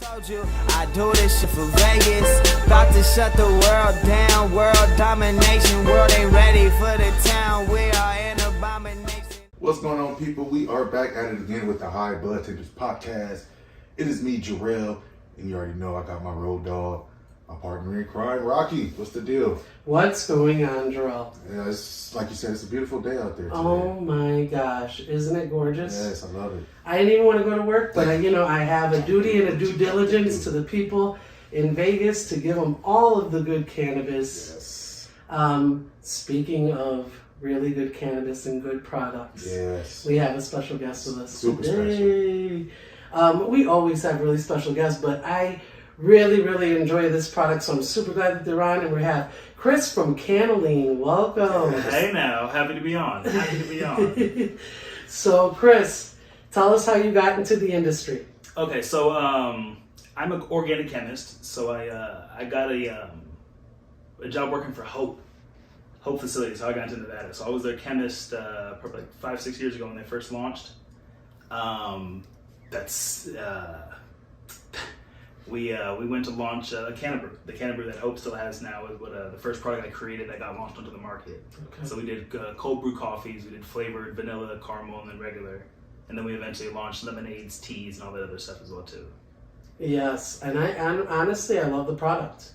Told you I do this shit for Vegas. About to shut the world down. World domination. World ain't ready for the town. We are an abomination. What's going on, people? We are back at it again with the High Budtender podcast. It is me, Jarrell, and you already know I got my road dog, my partner in crime, Rocky. What's the deal? What's going on, Jarrell? Yeah, it's like you said, it's a beautiful day out there today. Oh my gosh, isn't it gorgeous? Yes, I love it. I didn't even want to go to work, but I have a duty and a due diligence to the people in Vegas to give them all of the good cannabis. Yes. Speaking of really good cannabis and good products, Yes. we have a special guest with us Super today. We always have really special guests, but I really enjoy this product, so I'm super glad that they're on, and we have Chris from Cannalean. Welcome. Hey now, happy to be on. So Chris, tell us how you got into the industry. Okay, so I'm an organic chemist, so I got a job working for Hope Facility, so I got into Nevada. So I was their chemist probably like 5-6 years ago when they first launched. We went to launch a Cannabrew. The Cannabrew that Hope still has now is what the first product I created that got launched onto the market. Okay. So we did cold brew coffees, we did flavored vanilla, caramel, and then regular. And then we eventually launched lemonades, teas, and all that other stuff as well too. Yes, and honestly, I love the product.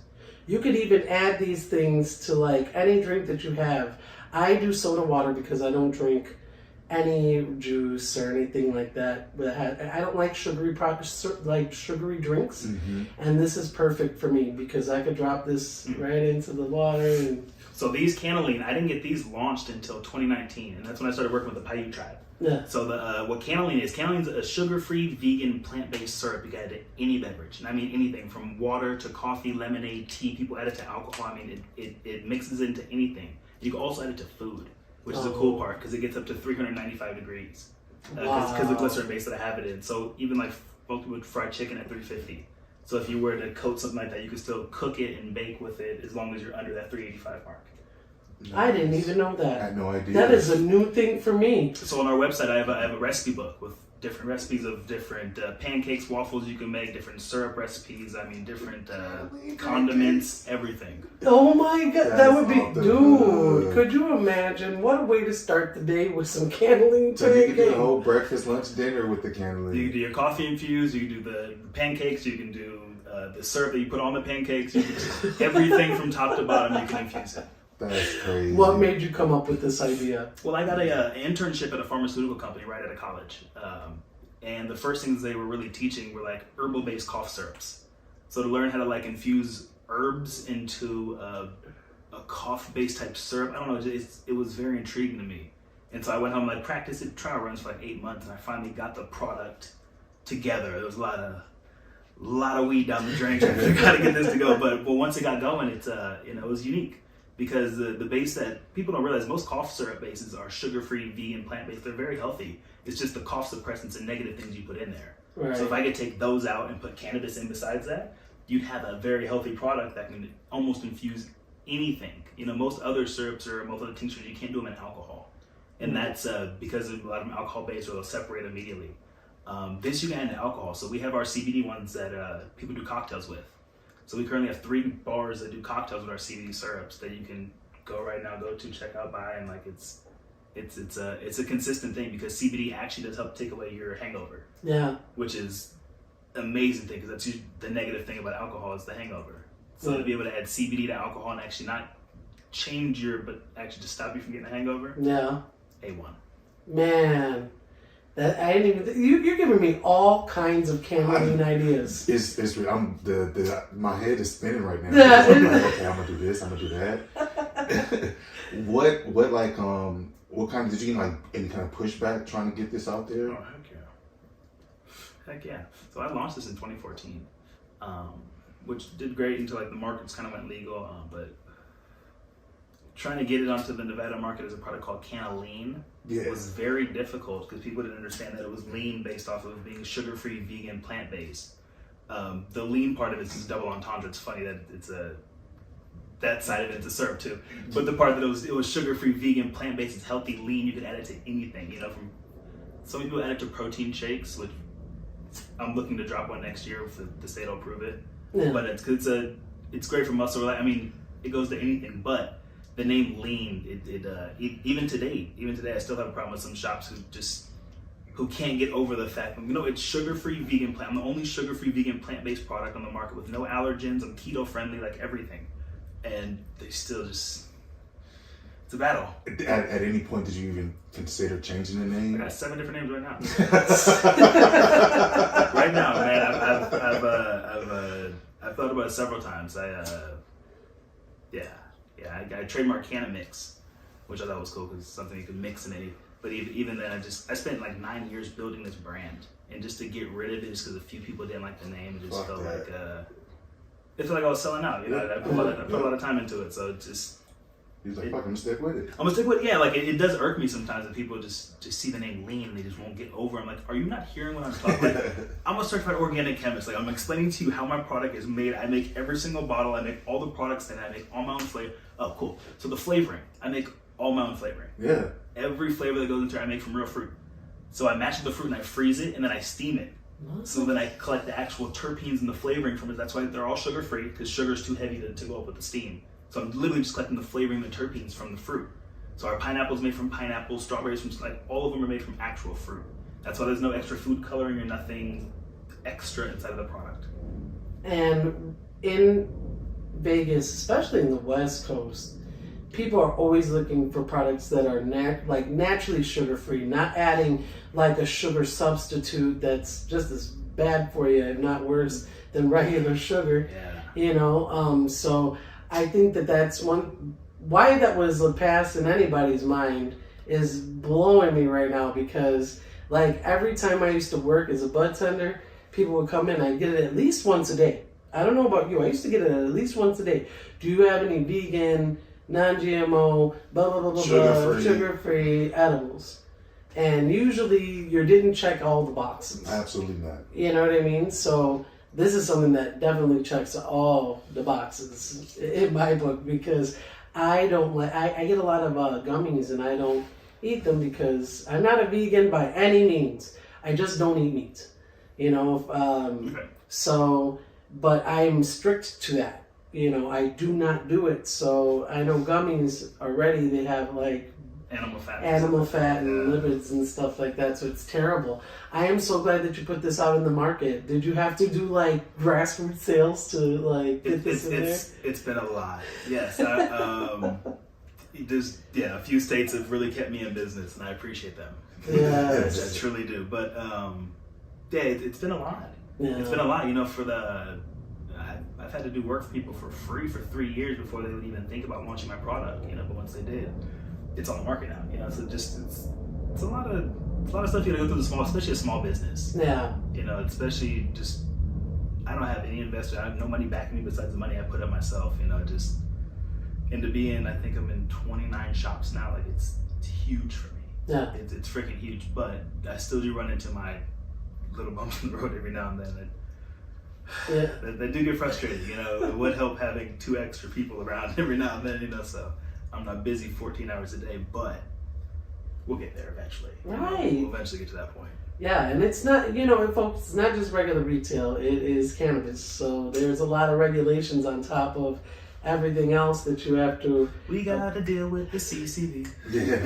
You could even add these things to like any drink that you have. I do soda water because I don't drink any juice or anything like that. But I don't like sugary products, like sugary drinks. Mm-hmm. And this is perfect for me because I could drop this right into the water. And So these Cannalean, I didn't get these launched until 2019, and that's when I started working with the Paiute tribe. yeah, So what Cannalean is a sugar-free, vegan, plant-based syrup you can add to any beverage. And I mean anything from water to coffee, lemonade, tea. People add it to alcohol. I mean, it mixes into anything. You can also add it to food, which is the cool part because it gets up to 395 degrees because the glycerin base that I have it in. So even like folks would fry chicken at 350. So if you were to coat something like that, you could still cook it and bake with it as long as you're under that 385 mark. Nice. I didn't even know I that. had no idea. That is a new thing for me. So on our website, I have a recipe book with different recipes of different pancakes, waffles you can make, different syrup recipes. I mean, different condiments, everything. Oh my god, that That's would be, off the dude, hook. could you imagine? What a way to start the day with some Cannalean So you can do pancakes. the whole breakfast, lunch, dinner with the Cannalean. You can do your coffee infused. You can do the pancakes. You can do the syrup that you put on the pancakes. You can do everything from top to bottom. You can infuse it. That's crazy. What made you come up with this idea? Well, I got an internship at a pharmaceutical company right out of college. And the first things they were really teaching were like herbal-based cough syrups. So to learn how to like infuse herbs into a cough-based type syrup, I don't know, it was very intriguing to me. And so I went home and like practiced it, trial runs for like 8 months, and I finally got the product together. There was a lot of weed down the drain trying to figure out how to get this to go. But once it got going, it was unique. Because the base that people don't realize, most cough syrup bases are sugar-free, vegan, plant-based. They're very healthy. It's just the cough suppressants and negative things you put in there. Right. So if I could take those out and put cannabis in besides that, you'd have a very healthy product that can almost infuse anything. Most other syrups or most other tinctures, you can't do them in alcohol. And that's because a lot of them alcohol-based or they'll separate immediately. This you can add to alcohol. So we have our CBD ones that people do cocktails with. So we currently have 3 bars that do cocktails with our CBD syrups that you can go to check out, buy, and like it's a consistent thing because CBD actually does help take away your hangover. Yeah. Which is amazing thing because that's usually the negative thing about alcohol is the hangover. So to be able to add CBD to alcohol and actually not change but actually just stop you from getting a hangover. Yeah. A1. Man. That I didn't even. You're giving me all kinds of Cannalean ideas. It's my head is spinning right now. Yeah. I'm like, okay, I'm gonna do this. I'm gonna do that. What kind? Did you get like any kind of pushback trying to get this out there? Oh heck yeah! So I launched this in 2014, which did great until like the markets kind of went legal. But trying to get it onto the Nevada market as a product called Cannalean was very difficult because people didn't understand that it was lean based off of being sugar-free, vegan, plant-based. The lean part of it is double entendre. It's funny that that side of it's a syrup too. But the part that it was sugar-free, vegan, plant-based, it's healthy, lean. You could add it to anything. From some people add it to protein shakes, which I'm looking to drop one next year if the state will approve it. Yeah. But it's great for muscle. I mean, it goes to anything. But the name lean, even today, I still have a problem with some shops who can't get over the fact that, it's sugar-free vegan plant. I'm the only sugar-free vegan plant-based product on the market with no allergens. I'm keto-friendly, like everything, and they still just. It's a battle. At any point, did you even consider changing the name? I got 7 different names right now. Right now, man, I've thought about it several times. I trademarked Cannamix, which I thought was cool because it's something you could mix in it. But even then, I spent like 9 years building this brand, and just to get rid of it, just because a few people didn't like the name, it just felt like it felt like I was selling out. I put a lot of time into it, so it's just. He's like, fuck, I'm gonna stick with it. I'm gonna stick with it. Yeah, like it does irk me sometimes that people just see the name lean and they just won't get over it. I'm like, are you not hearing what I'm talking about? I'm a certified organic chemist. Like, I'm explaining to you how my product is made. I make every single bottle. I make all the products and I make all my own flavor. Oh, cool. So the flavoring, I make all my own flavoring. Yeah. Every flavor that goes into it, I make from real fruit. So I match the fruit and I freeze it and then I steam it. So then I collect the actual terpenes and the flavoring from it. That's why they're all sugar-free, because sugar's too heavy to go up with the steam. So I'm literally just collecting the flavoring and the terpenes from the fruit. So our pineapple's made from pineapple, strawberries from, like, all of them are made from actual fruit. That's why there's no extra food coloring or nothing extra inside of the product. And in Vegas, especially in the West Coast, people are always looking for products that are naturally sugar-free, not adding like a sugar substitute that's just as bad for you, if not worse, than regular sugar. Yeah. So I think that's why that was passed in anybody's mind is blowing me right now, because like every time I used to work as a Budtender, people would come in, I'd get it at least once a day. I don't know about you, I used to get it at least once a day. Do you have any vegan, non-GMO, blah, blah, blah, blah, sugar-free edibles? And usually you didn't check all the boxes. Absolutely not. You know what I mean? So this is something that definitely checks all the boxes in my book, because I don't I get a lot of gummies and I don't eat them because I'm not a vegan by any means. I just don't eat meat. So, but I'm strict to that. I do not do it. So I know gummies already, they have like Animal fat and lipids and stuff like that, so it's terrible. I am so glad that you put this out in the market. Did you have to do like grassroots sales to like get this in there? It's been a lot. Yes. There's a few states have really kept me in business, and I appreciate them. Yes. I truly do. But it's been a lot. Yeah. It's been a lot. I've had to do work for people for free for 3 years before they would even think about launching my product. But once they did, it's on the market now. So just it's a lot of stuff you gotta go through especially a small business. Yeah. Especially just I don't have any investor. I have no money backing me besides the money I put up myself. And to be in, I think I'm in 29 shops now. Like it's huge for me. Yeah. It's freaking huge. But I still do run into my little bumps in the road every now and then. That do get frustrating. It would help having 2 extra people around every now and then. So I'm not busy 14 hours a day, but we'll get there eventually. Right. We'll eventually get to that point. Yeah, and it's not, folks, it's not just regular retail. It is cannabis. So there's a lot of regulations on top of everything else that you have to. We got to deal with the CCB. Yeah.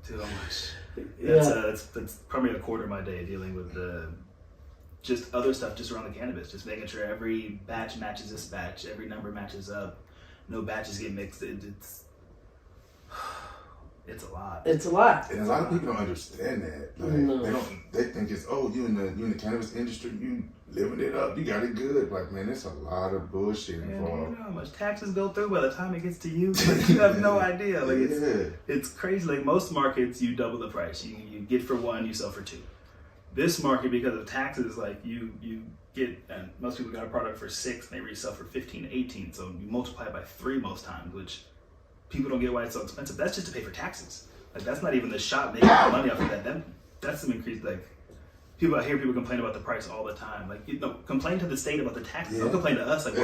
Too much. Yeah. That's probably a quarter of my day dealing with just other stuff just around the cannabis. Just making sure every batch matches this batch, every number matches up. No batches get mixed. It's a lot. It's a lot. And a lot of people don't understand that. Like, No. They think it's, you in the cannabis industry, you living it up, you got it good. Like, man, it's a lot of bullshit involved. You know how much taxes go through by the time it gets to you? Like, you have no idea. Like it's crazy. Like most markets, you double the price. You get for 1, you sell for 2. This market, because of taxes, like you get, and most people got a product for 6 and they resell for 15, 18. So you multiply it by 3 most times, which people don't get why it's so expensive. That's just to pay for taxes. Like that's not even the shop making money off of that. That's some increase. Like I hear people complain about the price all the time. Like complain to the state about the taxes. Don't complain to us. Like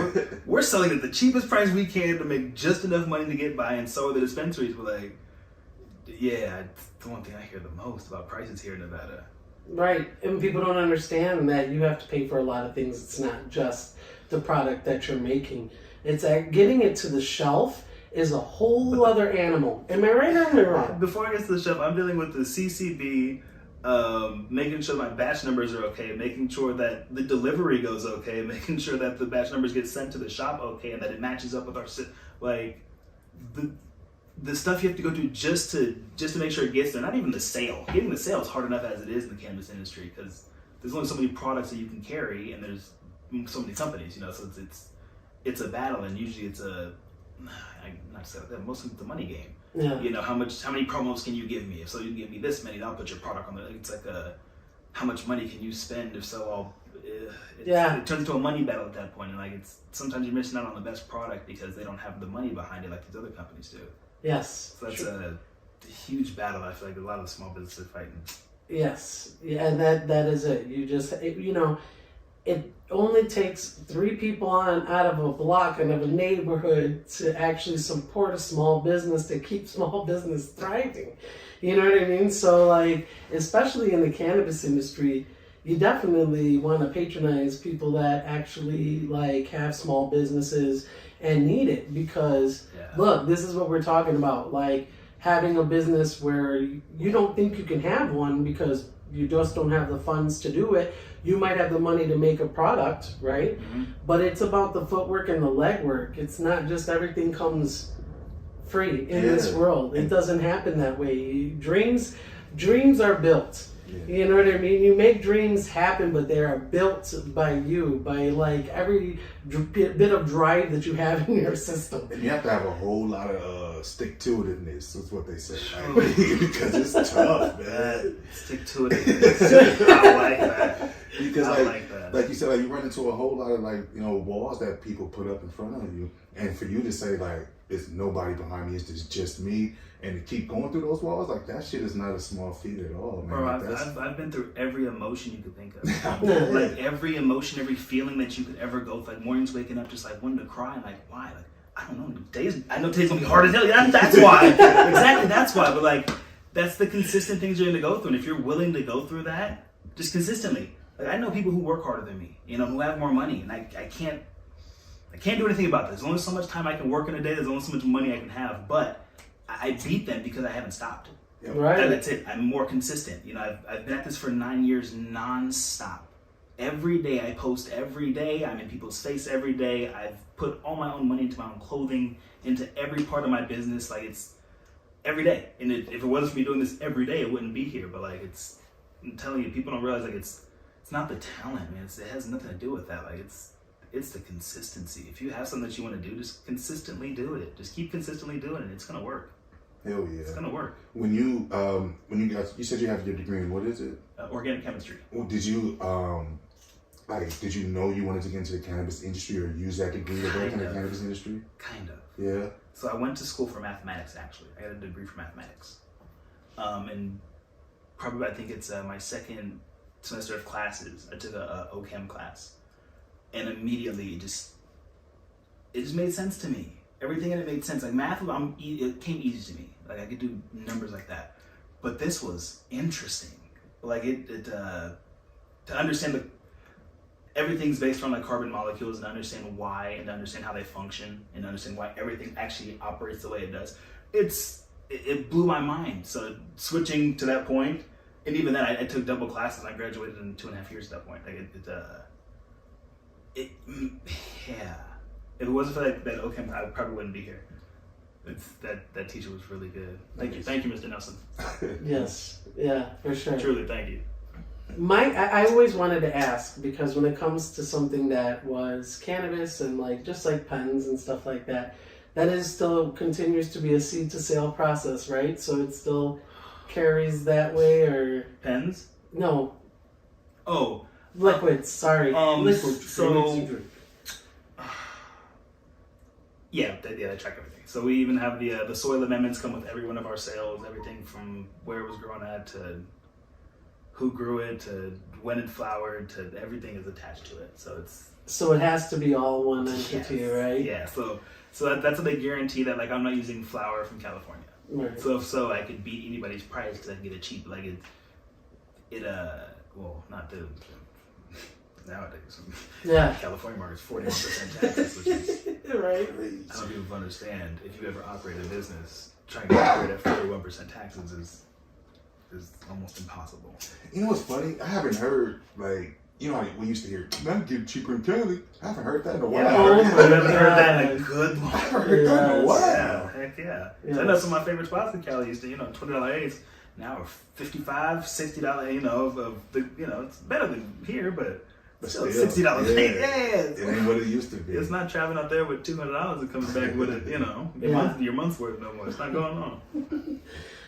we're selling at the cheapest price we can to make just enough money to get by, and so are the dispensaries. But like, yeah, it's the one thing I hear the most about prices here in Nevada. Right, and people don't understand that you have to pay for a lot of things. It's not just the product that you're making. It's getting it to the shelf is a whole other animal. Am I right or am I wrong? Before I get to the shelf, I'm dealing with the CCB, making sure my batch numbers are okay, making sure that the delivery goes okay, making sure that the batch numbers get sent to the shop okay, and that it matches up with our like the stuff you have to go through just to make sure it gets there. Not even the sale. Getting the sale is hard enough as it is in the cannabis industry because there's only so many products that you can carry, and there's so many companies, so it's a battle, and usually it's not to say that, mostly it's a money game. Yeah. How many promos can you give me? If so, you can give me this many, I'll put your product on the. It's like how much money can you spend? If so, it turns into a money battle at that point, and it's sometimes you're missing out on the best product because they don't have the money behind it like these other companies do. Yes. So that's a huge battle. I feel like a lot of the small businesses are fighting. Yes, yeah, and that is it. You just it only takes 3 people out of a block and of a neighborhood to actually support a small business, to keep small business thriving. You know what I mean? So especially in the cannabis industry, you definitely want to patronize people that actually have small businesses and need it, because look, this is what we're talking about, having a business where you don't think you can have one because you just don't have the funds to do it. You might have the money to make a product, right? Mm-hmm. But it's about the footwork and the legwork. It's not just everything comes free in this world. It doesn't happen that way. Dreams are built. Yeah. You know what I mean? You make dreams happen, but they are built by you, by every bit of drive that you have in your system. And you have to have a whole lot of stick-to-itiveness, is what they say. Because it's tough, man. Stick-to-itiveness. I like that. Because I like that. Like you said, you run into a whole lot of walls that people put up in front of you, and for you to say there's nobody behind me, it's just me, and to keep going through those walls, that shit is not a small feat at all, man. Bro, I've been through every emotion you could think of. Every emotion, every feeling that you could ever go through. Mornings waking up just wanting to cry, and why? I don't know. I know today's gonna be hard as hell. That's why. Exactly, that's why. But that's the consistent things you're gonna go through, and if you're willing to go through that, just consistently. I know people who work harder than me, who have more money, and I can't do anything about this. There's only so much time I can work in a day. There's only so much money I can have, but I beat them because I haven't stopped. Yep. Right. That's it. I'm more consistent. I've been at this for 9 years non-stop. Every day I post every day. I'm in people's face every day. I've put all my own money into my own clothing, into every part of my business. It's every day. And if it wasn't for me doing this every day, it wouldn't be here. But I'm telling you, people don't realize it's not the talent, man. It has nothing to do with that. It's the consistency. If you have something that you want to do, just consistently do it. Just keep consistently doing it. It's gonna work. Hell yeah. It's gonna work. When you you said you have your degree in, what is it? Organic chemistry. Well, did you did you know you wanted to get into the cannabis industry or use that degree to work in the cannabis industry? Kind of. Yeah. So I went to school for mathematics, actually. I got a degree for mathematics. And probably I think it's my second semester of classes. I took a OChem class. And immediately it just made sense to me. Everything in it made sense. Math, it came easy to me. I could do numbers like that. But this was interesting. To understand everything's based on carbon molecules, and understand why, and understand how they function, and understand why everything actually operates the way it does. It blew my mind. So switching to that point, and even then I took double classes, and I graduated in 2.5 years at that point. If it wasn't for that OChem, I probably wouldn't be here. That teacher was really good. Thank you, Mr. Nelson. Yes, yeah, for sure. Truly, thank you. I always wanted to ask, because when it comes to something that was cannabis and just pens and stuff like that, that is still continues to be a seed to sale process, right? So it still carries that way, or pens? No. Oh. Liquids, sorry. Liquids. So, yeah, they track everything. So we even have the soil amendments come with every one of our sales, everything from where it was grown at to who grew it to when it flowered to everything is attached to it. So it has to be all one entity, yes, right? Yeah. So that's a big guarantee that I'm not using flower from California. Right. So I could beat anybody's price because I can get it cheap. well, not the nowadays. Yeah. California market's 41% taxes, which is Right. I don't know if people understand. If you ever operate a business, trying to operate at 41% taxes is almost impossible. You know what's funny? I haven't heard, like, you know how we used to hear, man, get cheaper in Cali. I haven't heard that in a while. Yeah, Oh I my haven't heard that in a God. good I long haven't heard that in a while. Yeah, heck yeah. Yes. So I know some of my favorite spots in Cali used to, $20 eighths. Now are $55, $60, of the, it's better than here, but still $60 eighth. It ain't what it used to be. It's not traveling out there with $200 and coming back with it, your month's worth no more. It's not going on.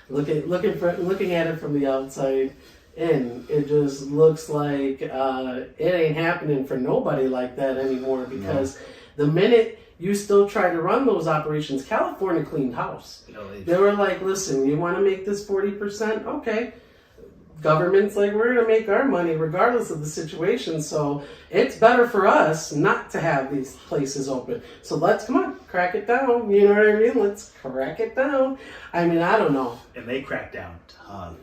Looking at it from the outside in, it just looks like it ain't happening for nobody like that anymore, because the minute you still try to run those operations, California cleaned house. They were like, listen, you want to make this 40%? Okay. Government's like, we're going to make our money regardless of the situation, so it's better for us not to have these places open. So come on, crack it down. You know what I mean? Let's crack it down. I mean, I don't know. And they cracked down a ton.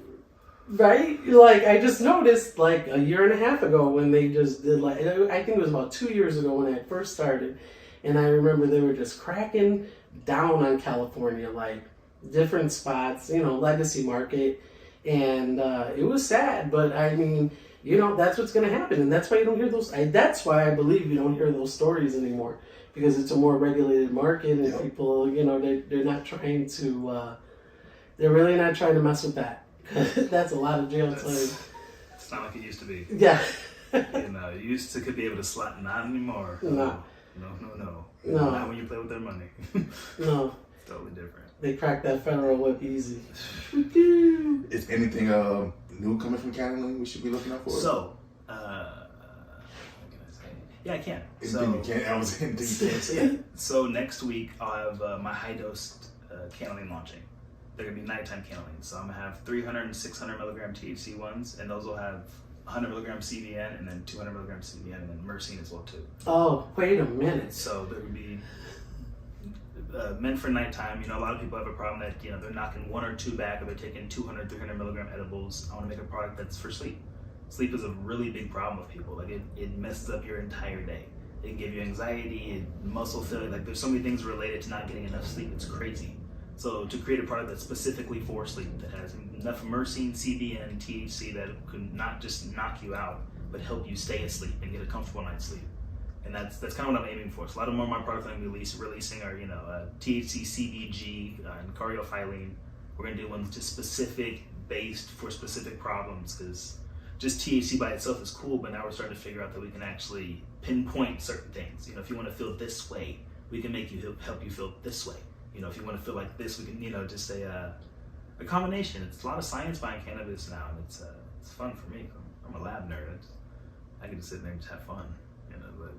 Right? Like, I just noticed, like, a year and a half ago when they just did, like, I think it was about 2 years ago when I first started, and I remember they were just cracking down on California, like, different spots, legacy market, and it was sad, but I mean, that's what's going to happen, and that's why you don't hear those, that's why I believe you don't hear those stories anymore, because it's a more regulated market, and people, they're not trying to, they're really not trying to mess with that. That's a lot of jail time. It's not like it used to be. Yeah. You used to could be able to slap, not anymore. No. No. No. Not when you play with their money. No. It's totally different. They crack that federal whip easy. Is anything new coming from Cannalean we should be looking out for? So, what can I say? Yeah, I can. Anything you can. I was anything you can say. So next week I'll have my high dose Cannalean launching. They're gonna be nighttime Cannalean. So I'm gonna have 300 and 600 milligram THC ones, and those will have 100 milligram CBN, and then 200 milligram CBN, and then myrcene as well too. Oh, wait a minute. So there would be meant for nighttime. A lot of people have a problem that they're knocking one or two back, or they're taking 200, 300 milligram edibles. I want to make a product that's for sleep. Sleep is a really big problem with people. Like it messes up your entire day. It can give you anxiety, muscle failure. Like there's so many things related to not getting enough sleep. It's crazy. So to create a product that's specifically for sleep, that has enough myrcene, CBN, THC that could not just knock you out, but help you stay asleep and get a comfortable night's sleep. And that's kind of what I'm aiming for. So a lot of more of my products I'm releasing are THC, CBG, and cardiophyllene. We're gonna do ones just specific, based for specific problems, because just THC by itself is cool, but now we're starting to figure out that we can actually pinpoint certain things. If you want to feel this way, we can make you help you feel this way. If you want to feel like this, we can just say a combination. It's a lot of science behind cannabis now, and it's fun for me. I'm a lab nerd. I can just sit there and just have fun. But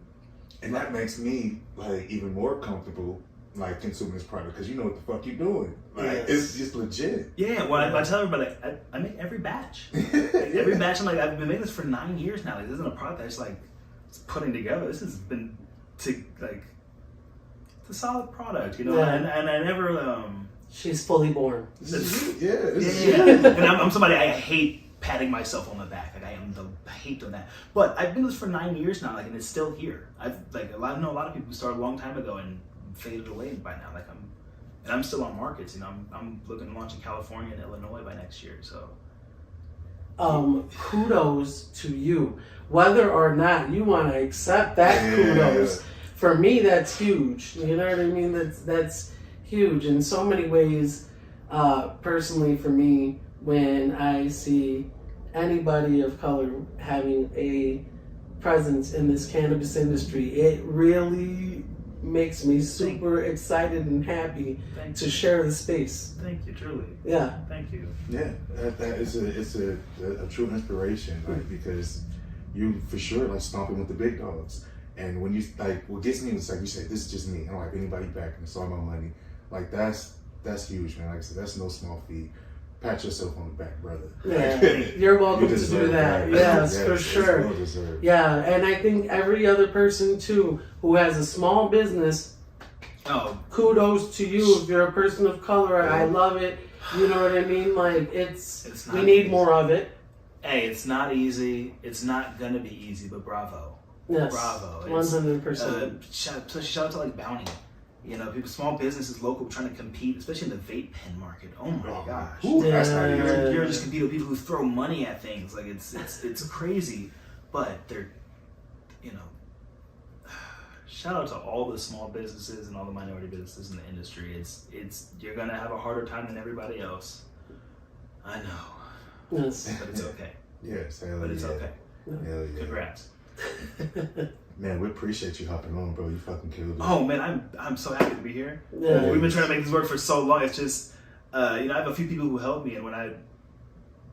And that makes me like even more comfortable like consuming this product, because you know what the fuck you're doing. Like it's just legit. Yeah, well, I tell everybody, I make every batch. Every batch, I've been making this for 9 years now. This isn't a product that's just putting together. This has been it's a solid product, and I never. She's fully born. Yeah. And I'm somebody, I hate patting myself on the back. Like I hate doing that. But I've been doing this for 9 years now, and it's still here. I know a lot of people who started a long time ago and faded away by now. I'm still on markets. I'm looking to launch in California and Illinois by next year. So. Kudos to you. Whether or not you want to accept that kudos, for me that's huge. You know what I mean? That's huge in so many ways. Personally, for me, when I see anybody of color having a presence in this cannabis industry, it really makes me super excited and happy to share the space. Thank you, truly. Yeah. Thank you. Yeah, it's a true inspiration, like, because you for sure like stomping with the big dogs. And when you what gets me is like you said, this is just me. I don't have anybody back, and it's all my money. Like that's huge, man. Like I said, that's no small feat. Pat yourself on the back, brother. Yeah, you're welcome to do that. Yes, for sure. Well deserved. Yeah, and I think every other person too who has a small business, kudos to you if you're a person of color. I love it. You know what I mean? Like we need more of it. Hey, it's not easy. It's not gonna be easy, but bravo. Yes, Bravo. 100%. Shout out to like Bounty. You know, people, small businesses, local, trying to compete, especially in the vape pen market. Oh my gosh. Ooh, that's not Yeah. easy. You're just competing with people who throw money at things. Like it's crazy. But they're, you know, shout out to all the small businesses and all the minority businesses in the industry. It's you're gonna have a harder time than everybody else. I know. Yes. But it's okay. Yes, hell But it's yeah. okay. Hell yeah. Congrats. Man, we appreciate you hopping on, bro. You fucking killed it. Oh man, I'm so happy to be here. Yeah. We've been trying to make this work for so long. It's just, you know, I have a few people who help me, and when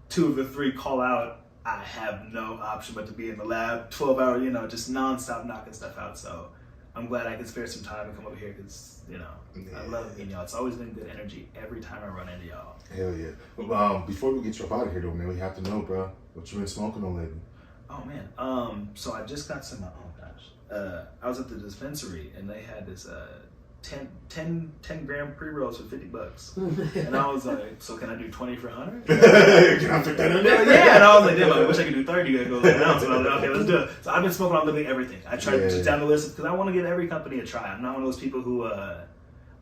2 of the 3 call out, I have no option but to be in the lab, 12 hours, you know, just nonstop knocking stuff out. So I'm glad I can spare some time and come over here because, you know, I love meeting y'all. It's always been good energy every time I run into y'all. Hell yeah. Well, before we get you up out of here, though, man, we have to know, bro, what you been smoking on lately? Oh man, so I just got some. Oh gosh, I was at the dispensary and they had this 10 gram pre rolls for $50, and I was like, so can I do 20 for 100? Can I fit that in there? Yeah, and I was like, damn, I wish I could do 30. You gotta go like an ounce. And I was like, okay, let's do it. So I've been smoking on literally everything. I tried to down the list because I want to give every company a try. I'm not one of those people who I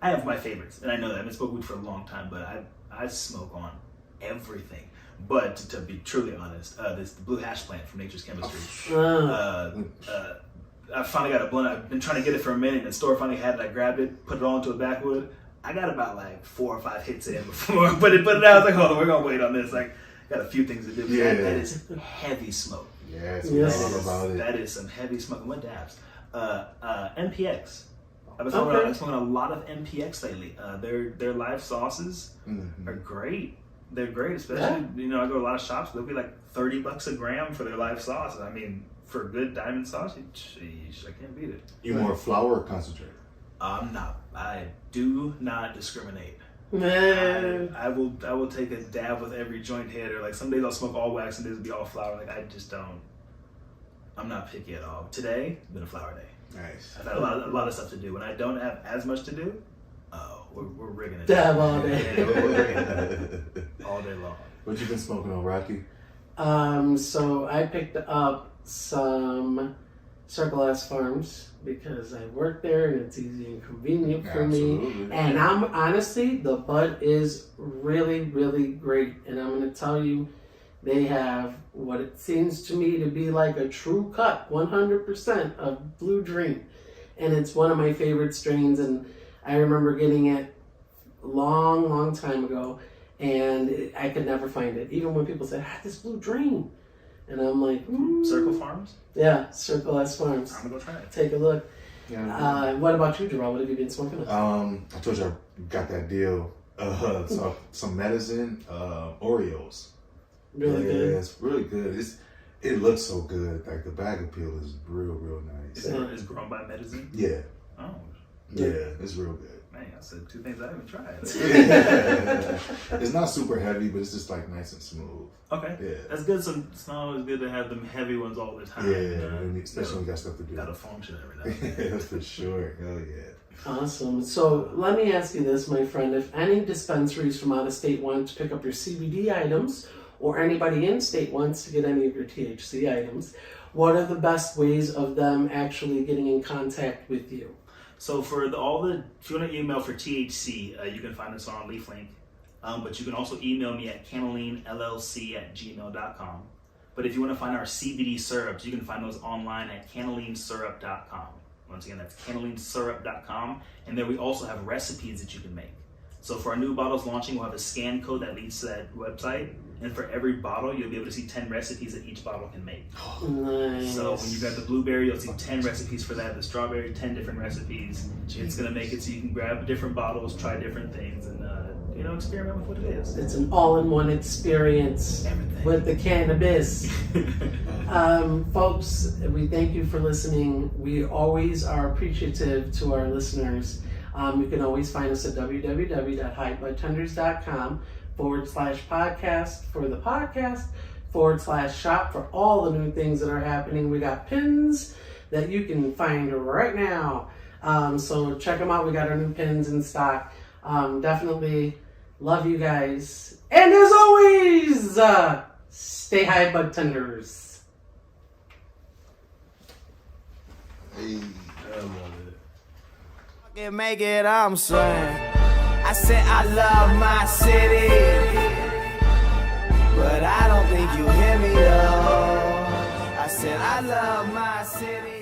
have my favorites, and I know that I've been smoking weed for a long time, but I smoke on everything. But to be truly honest, this the blue hash plant from Nature's Chemistry. I finally got a blunt. I've been trying to get it for a minute, and the store finally had it. I grabbed it, put it all into a backwood. I got about like 4 or 5 hits in before I put it out. I was like, hold on, we're gonna wait on this. Like, got a few things to do. Yeah. That is heavy smoke. Yes, Yes. all about it. That is some heavy smoke. What dabs? MPX. I've been smoking a lot of MPX lately. Their live sauces are great. They're great, especially, you know, I go to a lot of shops, they'll be like $30 a gram for their live sauce. I mean, for a good diamond sauce, sheesh, I can't beat it. You more flour or concentrate? I'm not. I do not discriminate. Man. I will take a dab with every joint hit, or like some days I'll smoke all wax, some days it'll be all flour. Like I just don't. I'm not picky at all. Today, been a flour day. Nice. I've had a lot of stuff to do. When I don't have as much to do, we're rigging it. Dab all day. Yeah, we're rigging it all day long. What you been smoking on, Rocky? So I picked up some Circle S Farms because I work there and it's easy and convenient for me. And I'm honestly, the bud is really, really great. And I'm going to tell you, they have what it seems to me to be like a true cut, 100% of Blue Dream. And it's one of my favorite strains. And I remember getting it long time ago, and I could never find it. Even when people said, this Blue Dream. And I'm like, Circle Farms? Yeah, Circle S Farms. I'm gonna go try it. Take a look. Yeah. What about you, Jerome? What have you been smoking on? I told you I got that deal. Some medicine, Oreos. Really yeah, good. It's really good. It looks so good. Like the bag appeal is real nice. Is grown by medicine? Yeah. Oh. Yeah, it's real good. Man, I said 2 things I haven't tried. It's not super heavy, but it's just like nice and smooth. Okay. Yeah. That's good. It's not always good to have them heavy ones all the time. Yeah, especially when you got stuff to do. Gotta function every now and then. Yeah, for sure. Hell yeah. Awesome. So let me ask you this, my friend. If any dispensaries from out of state want to pick up your CBD items, or anybody in state wants to get any of your THC items, what are the best ways of them actually getting in contact with you? So for if you want to email for THC, you can find us on LeafLink. But you can also email me at Cannalean LLC at gmail.com. But if you want to find our CBD syrups, you can find those online at cannaleansyrup.com. Once again, that's cannaleansyrup.com. And there we also have recipes that you can make. So for our new bottles launching, we'll have a scan code that leads to that website. And for every bottle, you'll be able to see 10 recipes that each bottle can make. Nice. So when you grab the blueberry, you'll see 10 recipes for that. The strawberry, 10 different recipes. It's going to make it so you can grab different bottles, try different things, and experiment with what it is. It's an all-in-one experience. Everything. With the cannabis. Folks, we thank you for listening. We always are appreciative to our listeners. You can always find us at www.hybudtenders.com/podcast for the podcast, /shop for all the new things that are happening. We got pins that you can find right now. So check them out. We got our new pins in stock. Definitely love you guys. And as always, Stay high, Budtenders. Hey. I love it. Fucking make it, I'm saying. I said I love my city, but I don't think you hear me though. I said I love my city.